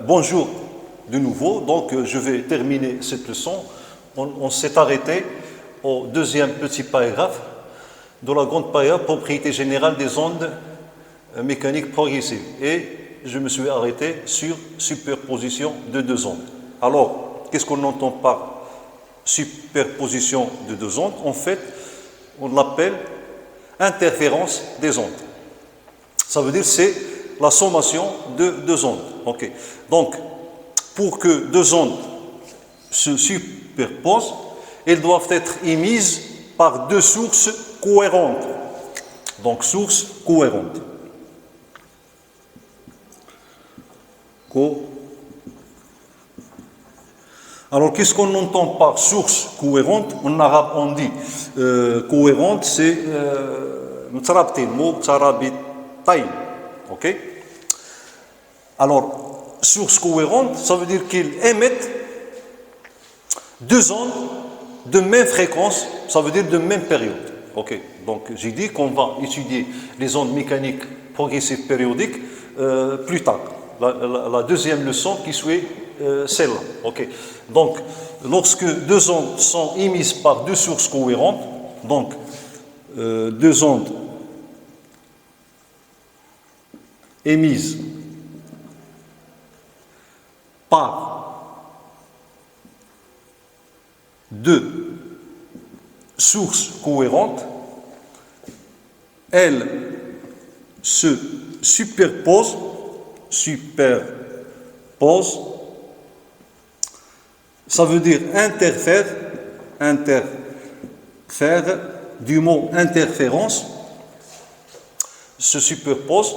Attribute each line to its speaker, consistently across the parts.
Speaker 1: Bonjour de nouveau. Donc, je vais terminer cette leçon. On s'est arrêté au deuxième petit paragraphe de la grande paragraphe propriété générale des ondes mécaniques progressives. Et je me suis arrêté sur superposition de deux ondes. Alors, qu'est-ce qu'on entend par superposition de deux ondes? En fait, on l'appelle interférence des ondes. Ça veut dire c'est la sommation de deux ondes. Okay. Donc, pour que deux ondes se superposent, elles doivent être émises par deux sources cohérentes. Donc, sources cohérentes. Alors, qu'est-ce qu'on entend par source cohérente? En arabe, on dit cohérente, c'est ok? Alors, source cohérente, ça veut dire qu'ils émettent deux ondes de même fréquence, ça veut dire de même période. Ok? Donc, j'ai dit qu'on va étudier les ondes mécaniques progressives périodiques plus tard. La deuxième leçon qui suit celle-là. Okay. Donc, lorsque deux ondes sont émises par deux sources cohérentes, donc deux ondes émises par deux sources cohérentes, elles se superposent, ça veut dire interfère, du mot interférence, se superpose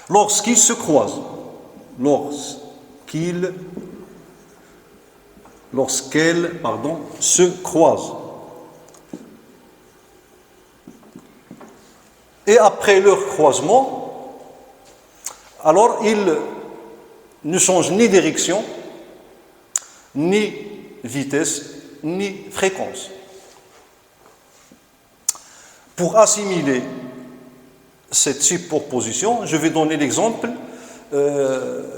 Speaker 1: lorsqu'ils se croisent, lorsqu'elles se croisent. Et après leur croisement, alors ils ne changent ni direction, ni vitesse, ni fréquence. Pour assimiler cette superposition, je vais donner l'exemple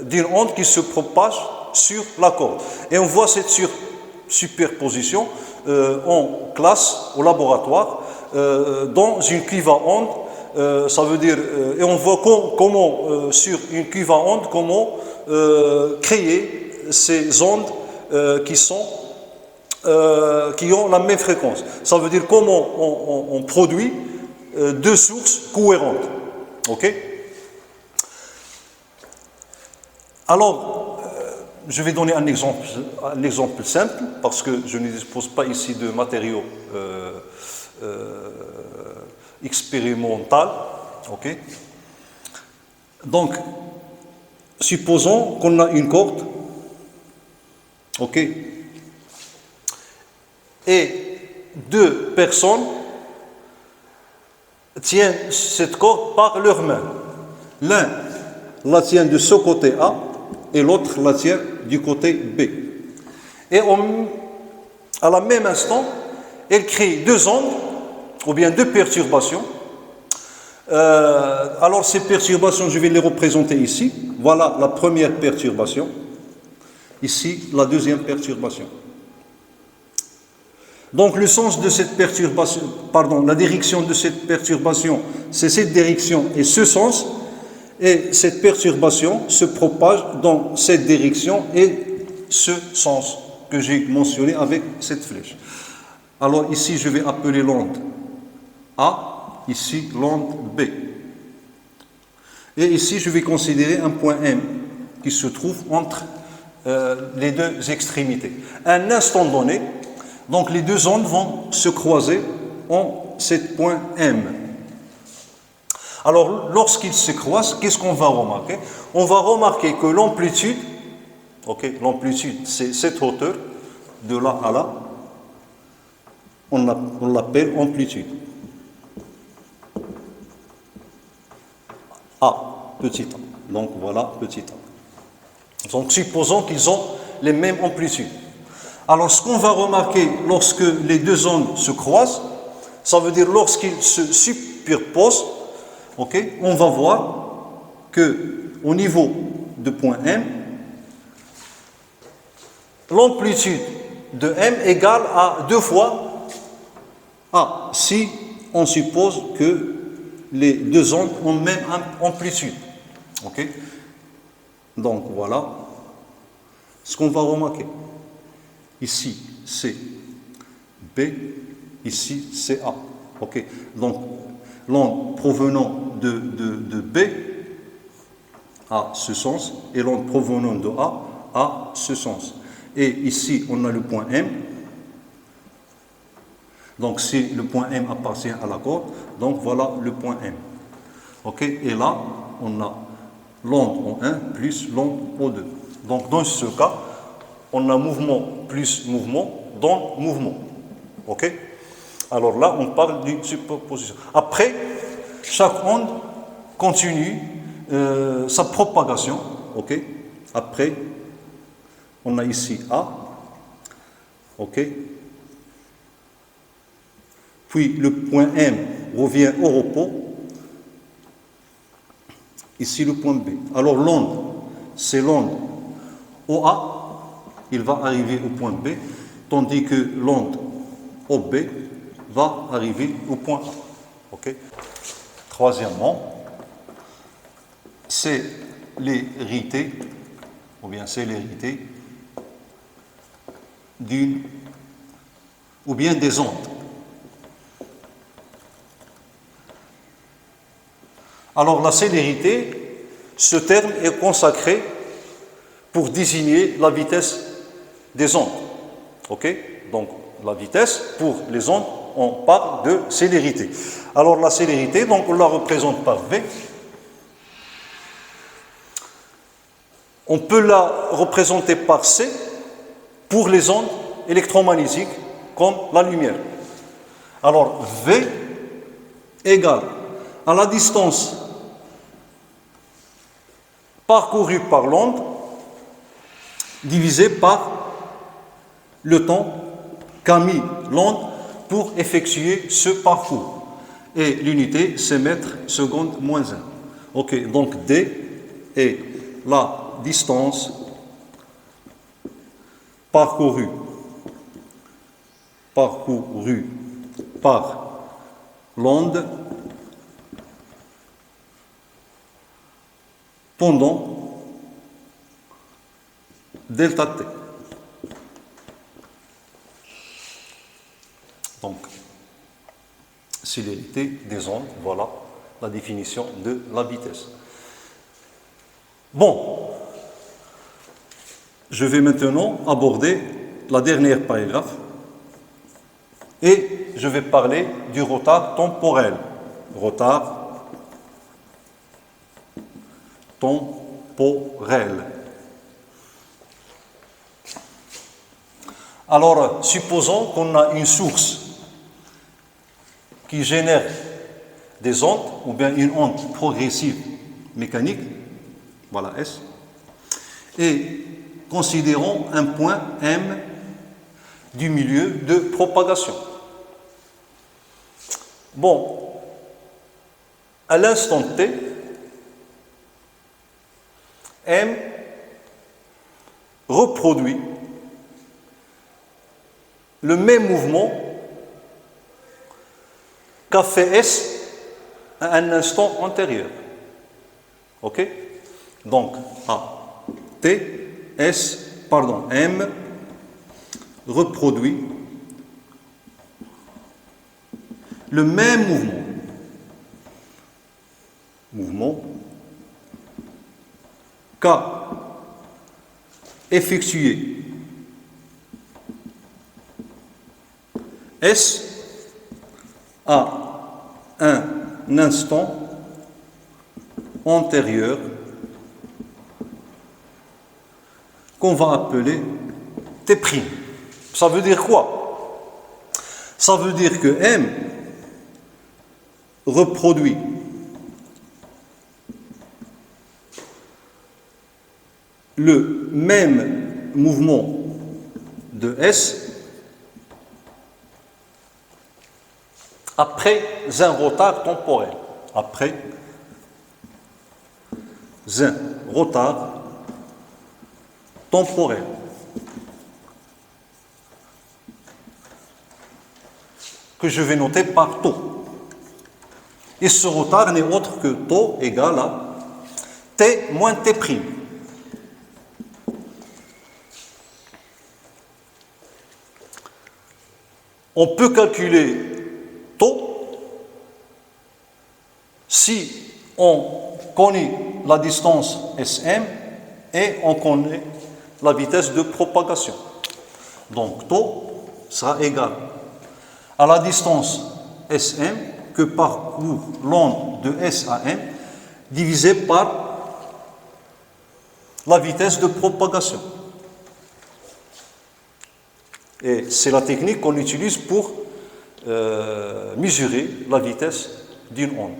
Speaker 1: d'une onde qui se propage sur la corde. Et on voit cette superposition en classe, au laboratoire, dans une cuve à ondes. Ça veut dire, et on voit comment sur une cuve à ondes, comment créer ces ondes qui ont la même fréquence. Ça veut dire comment on produit deux sources cohérentes. Ok? Alors, je vais donner un exemple simple, parce que je ne dispose pas ici de matériaux expérimental. Ok? Donc, supposons qu'on a une corde. Ok? Et deux personnes tiennent cette corde par leurs mains. L'un la tient de ce côté A et l'autre la tient du côté B. Et à la même instant, elle crée deux ondes ou bien deux perturbations. Alors ces perturbations, je vais les représenter ici. Voilà la première perturbation. Ici, la deuxième perturbation. Donc le sens de cette perturbation, la direction de cette perturbation, c'est cette direction et ce sens. Et cette perturbation se propage dans cette direction et ce sens que j'ai mentionné avec cette flèche. Alors ici, je vais appeler l'onde A, ici l'onde B. Et ici, je vais considérer un point M qui se trouve entre les deux extrémités. À un instant donné, donc les deux ondes vont se croiser en cet point M. Alors, lorsqu'ils se croisent, qu'est-ce qu'on va remarquer? On va remarquer que l'amplitude, l'amplitude c'est cette hauteur, de là à là, on l'appelle amplitude. A, petit a. Donc voilà, petit a. Donc supposons qu'ils ont les mêmes amplitudes. Alors, ce qu'on va remarquer lorsque les deux ondes se croisent, ça veut dire lorsqu'ils se superposent, on va voir que au niveau de point M, l'amplitude de M égale à 2 fois A, si on suppose que les deux ondes ont même amplitude. Ok? Donc voilà ce qu'on va remarquer. Ici c'est B, ici c'est A. Ok? Donc l'onde provenant de B a ce sens et l'onde provenant de A ce sens. Et ici on a le point M. Donc si le point M appartient à la corde, donc voilà le point M. Ok? Et là on a l'onde en 1 plus l'onde en 2. Donc dans ce cas, on a mouvement plus mouvement dans mouvement. Ok? Alors là, on parle d'une superposition. Après, chaque onde continue sa propagation. Ok? Après, on a ici A. Ok? Puis le point M revient au repos. Ici le point B. Alors l'onde, c'est l'onde OA, il va arriver au point B, tandis que l'onde OB va arriver au point A. Ok? Troisièmement, c'est l'hérité, ou bien c'est l'hérité d'une, ou bien des ondes. Alors la célérité, ce terme est consacré pour désigner la vitesse des ondes. Ok? Donc la vitesse, pour les ondes, on parle de célérité. Alors la célérité, donc on la représente par V. On peut la représenter par C pour les ondes électromagnétiques comme la lumière. Alors V égale à la distance parcourue par l'onde divisé par le temps qu'a mis l'onde pour effectuer ce parcours. Et l'unité, c'est mètres secondes moins 1. Ok, donc D est la distance parcourue par l'onde pendant delta T. Donc, célérité des ondes, voilà la définition de la vitesse. Bon, je vais maintenant aborder la dernière paragraphe et je vais parler du retard temporel. Retard temporel. Alors, supposons qu'on a une source qui génère des ondes, ou bien une onde progressive mécanique, voilà S, et considérons un point M du milieu de propagation. Bon, à l'instant T, M reproduit le même mouvement qu'a fait S à un instant antérieur. Ok? Donc, M reproduit le même mouvement qu'a effectué S à un instant antérieur qu'on va appeler T'. Ça veut dire quoi? Ça veut dire que M reproduit le même mouvement de S après un retard temporel. Après un retard temporel. Que je vais noter par taux. Et ce retard n'est autre que taux égal à t moins t'. On peut calculer taux si on connaît la distance Sm et on connaît la vitesse de propagation. Donc taux sera égal à la distance Sm que parcourt l'onde de S à M divisé par la vitesse de propagation. Et c'est la technique qu'on utilise pour mesurer la vitesse d'une onde.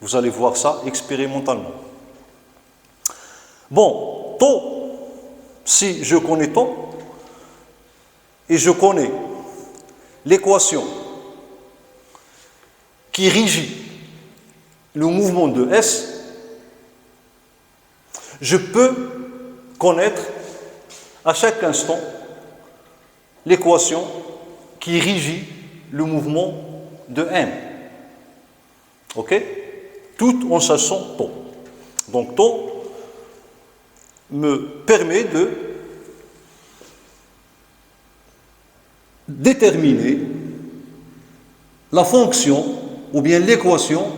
Speaker 1: Vous allez voir ça expérimentalement. Bon, taux, si je connais taux, et je connais l'équation qui régit le mouvement de S, je peux connaître à chaque instant l'équation qui régit le mouvement de M. Ok? Tout en sachant taux. Donc taux me permet de déterminer la fonction ou bien l'équation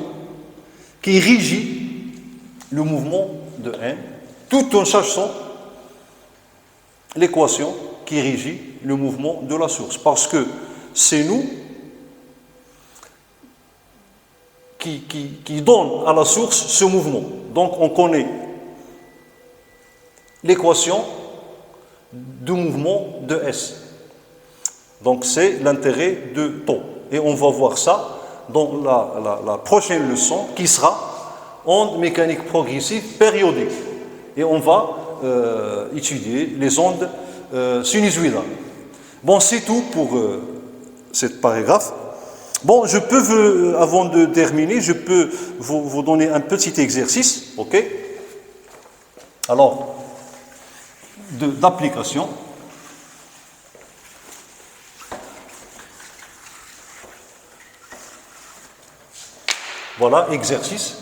Speaker 1: qui régit le mouvement de M, tout en sachant l'équation qui régit le mouvement de la source. Parce que c'est nous qui donnons à la source ce mouvement. Donc on connaît l'équation du mouvement de S. Donc c'est l'intérêt de taux. Et on va voir ça dans la prochaine leçon qui sera onde mécanique progressive périodique. Et on va étudier les ondes sinusoïdales. Bon, c'est tout pour cette paragraphe. Bon, je peux, avant de terminer, je peux vous donner un petit exercice, ok? Alors, d'application. Voilà, exercice.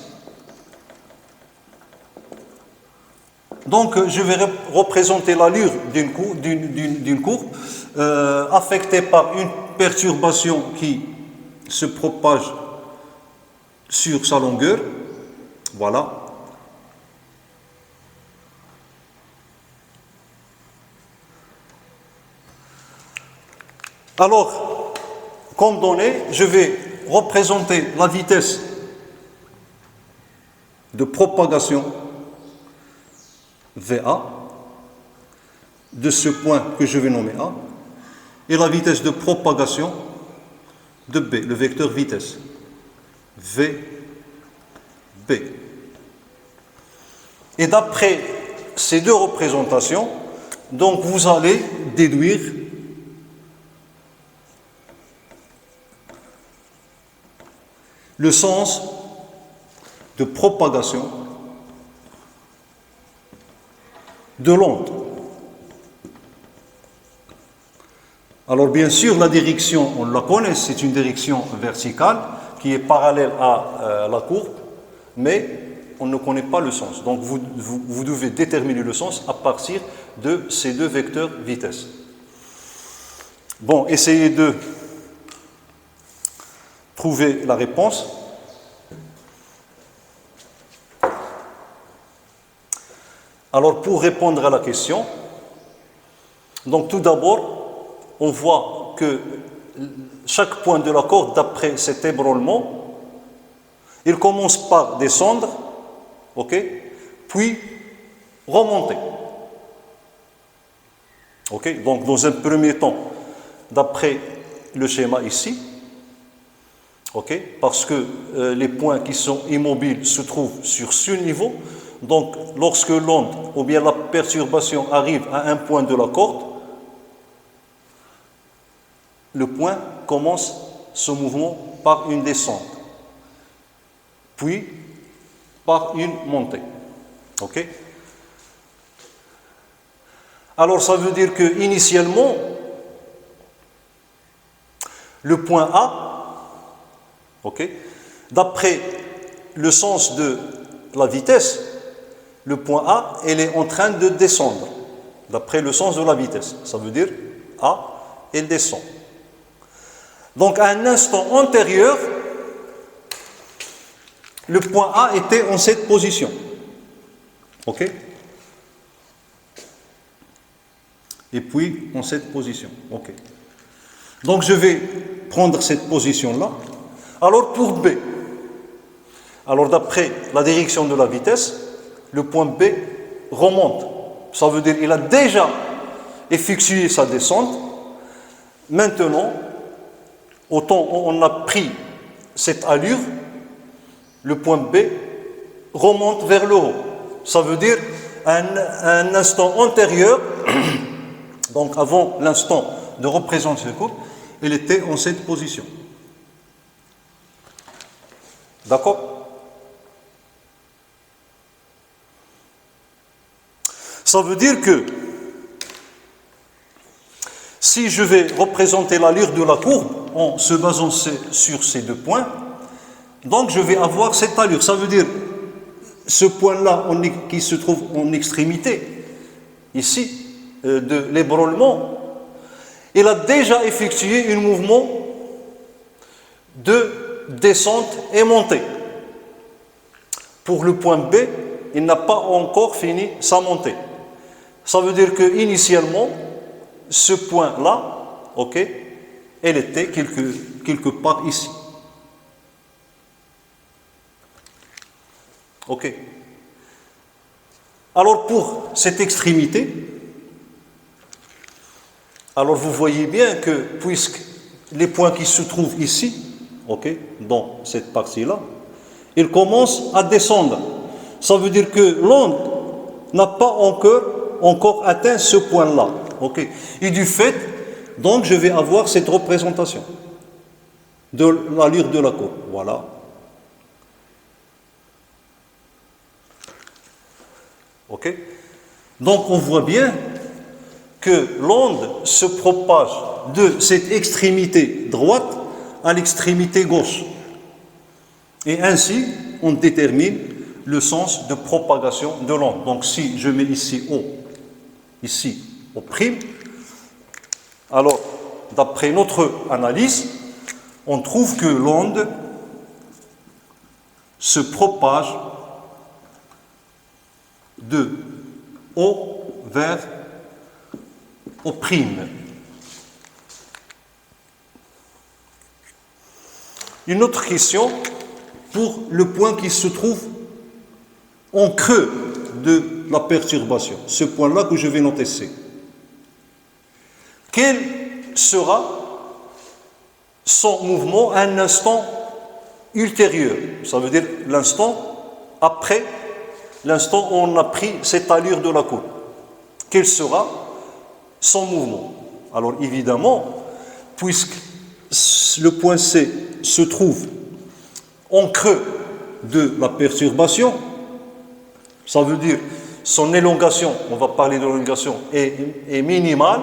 Speaker 1: Donc, je vais représenter l'allure d'une courbe affectée par une perturbation qui se propage sur sa longueur. Voilà. Alors, comme donnée, je vais représenter la vitesse de propagation VA de ce point que je vais nommer A et la vitesse de propagation de B, le vecteur vitesse VB. Et d'après ces deux représentations, donc vous allez déduire le sens de propagation de l'onde. Alors bien sûr, la direction, on la connaît, c'est une direction verticale qui est parallèle à la courbe, mais on ne connaît pas le sens. Donc vous devez déterminer le sens à partir de ces deux vecteurs vitesse. Bon, essayez de trouver la réponse. Alors, pour répondre à la question, donc tout d'abord, on voit que chaque point de la corde, d'après cet ébranlement, il commence par descendre, ok, puis remonter. Ok, donc dans un premier temps, d'après le schéma ici, ok, parce que les points qui sont immobiles se trouvent sur ce niveau. Donc, lorsque l'onde ou bien la perturbation arrive à un point de la corde, le point commence ce mouvement par une descente, puis par une montée. Ok? Alors ça veut dire que initialement, le point A, ok, d'après le sens de la vitesse, le point A, elle est en train de descendre, d'après le sens de la vitesse. Ça veut dire A, elle descend. Donc à un instant antérieur, le point A était en cette position. Ok? Et puis en cette position. Ok. Donc je vais prendre cette position-là. Alors pour B, alors d'après la direction de la vitesse, le point B remonte. Ça veut dire qu'il a déjà effectué sa descente. Maintenant, au temps où on a pris cette allure, le point B remonte vers le haut. Ça veut dire un instant antérieur, donc avant l'instant de représenter le courbe, il était en cette position. D'accord? Ça veut dire que si je vais représenter l'allure de la courbe en se basant sur ces deux points, donc je vais avoir cette allure. Ça veut dire ce point-là qui se trouve en extrémité, ici, de l'ébranlement, il a déjà effectué un mouvement de descente et montée. Pour le point B, il n'a pas encore fini sa montée. Ça veut dire que initialement, ce point-là, ok, elle était quelque part ici. Ok. Alors pour cette extrémité, alors vous voyez bien que puisque les points qui se trouvent ici, ok, dans cette partie-là, ils commencent à descendre. Ça veut dire que l'onde n'a pas encore atteint ce point-là. Ok. Et du fait, donc je vais avoir cette représentation de l'allure de la courbe. Voilà. Ok. Donc on voit bien que l'onde se propage de cette extrémité droite à l'extrémité gauche. Et ainsi, on détermine le sens de propagation de l'onde. Donc si je mets ici O, ici O', alors d'après notre analyse, on trouve que l'onde se propage de O vers O'. Une autre question pour le point qui se trouve en creux de la perturbation, ce point-là que je vais noter C. Quel sera son mouvement à un instant ultérieur? Ça veut dire l'instant après l'instant où on a pris cette allure de la courbe. Quel sera son mouvement? Alors évidemment, puisque le point C se trouve en creux de la perturbation, ça veut dire son élongation, on va parler de l'élongation, est minimale.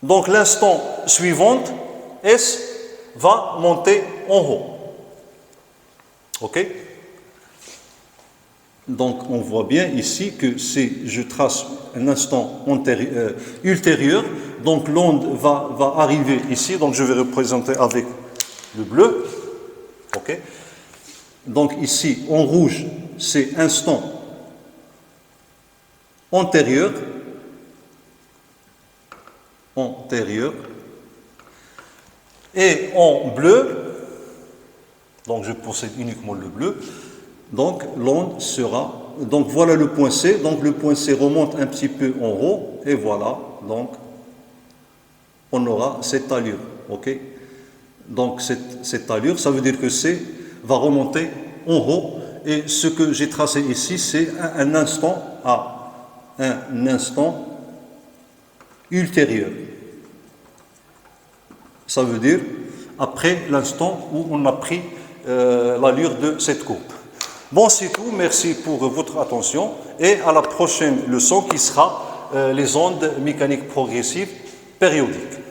Speaker 1: Donc l'instant suivant, S va monter en haut. Ok? Donc on voit bien ici que si je trace un instant ultérieur, donc l'onde va arriver ici, donc je vais représenter avec le bleu. Ok? Donc ici en rouge, c'est instant antérieur, et en bleu, donc je possède uniquement le bleu, donc l'onde sera, donc voilà le point C, donc le point C remonte un petit peu en haut, et voilà, donc on aura cette allure, ok? Donc cette allure, ça veut dire que C va remonter en haut, et ce que j'ai tracé ici, c'est un instant ultérieur. Ça veut dire après l'instant où on a pris l'allure de cette courbe. Bon, c'est tout. Merci pour votre attention et à la prochaine leçon qui sera les ondes mécaniques progressives périodiques.